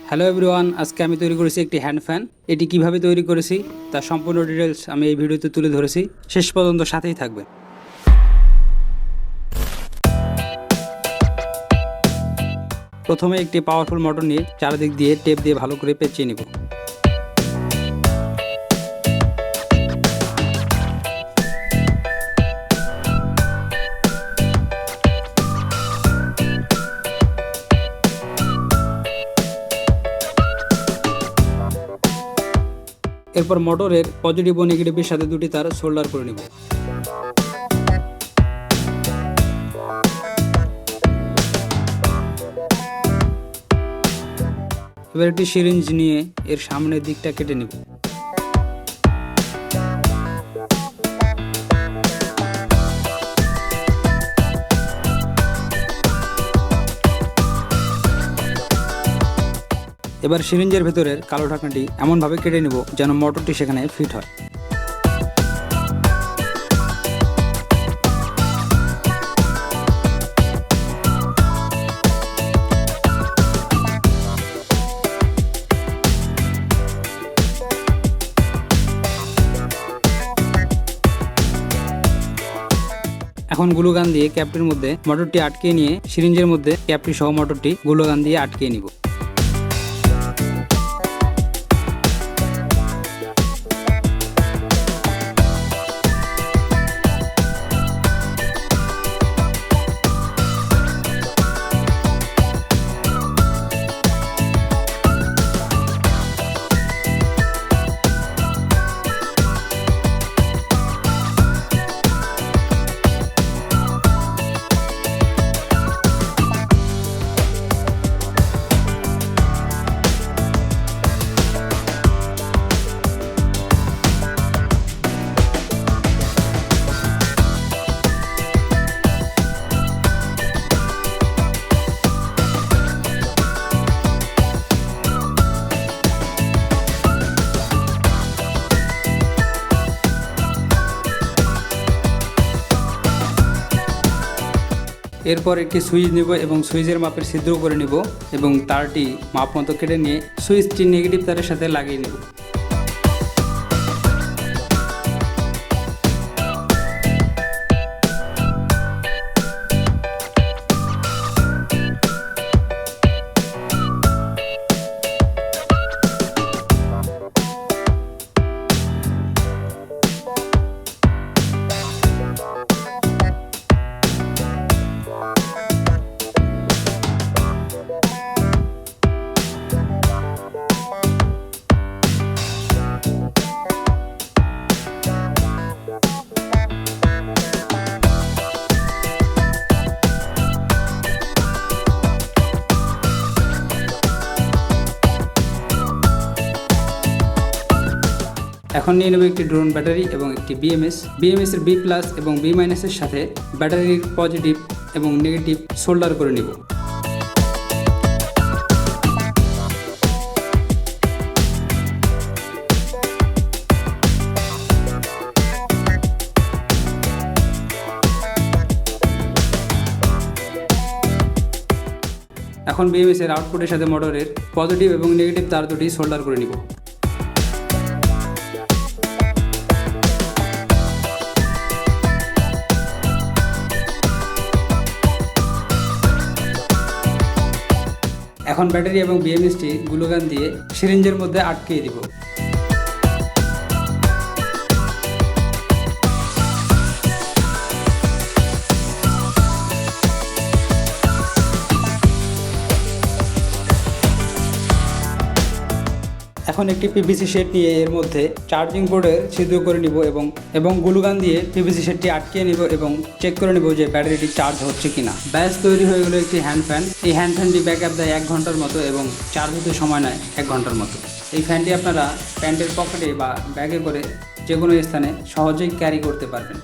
Hello everyone, আজকে আমি তৈরি করেছি একটি হ্যান্ড ফ্যান। এটি কিভাবে তৈরি করেছি তার সম্পূর্ণ ডিটেলস আমি এই ভিডিওতে তুলে ধরেছি। শেষ পর্যন্ত সাথেই থাকবে। প্রথমে একটি পাওয়ারফুল মোটর নিয়ে চারদিক দিয়ে টেপ দিয়ে ভালো করে পেঁচিয়ে নিব। এরপর মোটরের পজিটিভ ও নেগেটিভের সাথে দুটি তার সোল্ডার করে নিব। এবার একটি সিরিঞ্জ নিয়ে এর সামনের দিকটা কেটে নিব। এবার সিরিঞ্জের ভেতরের কালো ঢাকনাটি এমনভাবে কেটে নিব যেন মোটরটি সেখানে ফিট হয়। এখন গ্লু গান দিয়ে ক্যাপটির মধ্যে মোটরটি আটকে নিয়ে সিরিঞ্জের মধ্যে ক্যাপটি সহ মোটরটি গ্লু গান দিয়ে আটকে নিব। এরপর একটি সুইচ নেব এবং সুইচের মাপের ছিদ্র করে নেব এবং তারটি মাপ মতো কেটে নিয়ে সুইচটি নেগেটিভ তারের সাথে লাগিয়ে নেব। এখন নিয়ে নেব একটি ড্রোন ব্যাটারি এবং একটি বিএমএস এর বি প্লাস এবং বি মাইনাসের সাথে ব্যাটারির পজিটিভ এবং নেগেটিভ সোল্ডার করে নিব। এখন বিএমএস এর আউটপুটের সাথে মোটরের পজিটিভ এবং নেগেটিভ তার দুটি সোল্ডার করে নিব। এখন ব্যাটারি এবং বিএমএসটি গ্লু গান দিয়ে সিরিঞ্জের মধ্যে আটকে দিব। এখন একটি পিভিসি শেড নিয়ে এর মধ্যে চার্জিং বোর্ডের ছিদ্র করে নিব এবং গ্লু গান দিয়ে পিভিসি শেডটি আটকে নিব এবং চেক করে নিব যে ব্যাটারিটি চার্জ হচ্ছে কিনা। ব্যাস তৈরি হয়ে গেল একটি হ্যান্ড ফ্যান। এই হ্যান্ড ফ্যানটি ব্যাকআপ দেয় 1 ঘন্টার মতো এবং চার্জ হতে সময় নেয় 1 ঘন্টার মতো। এই ফ্যানটি আপনারা প্যান্টের পকেটে বা ব্যাগে করে যে কোনো স্থানে সহজেই ক্যারি করতে পারবেন।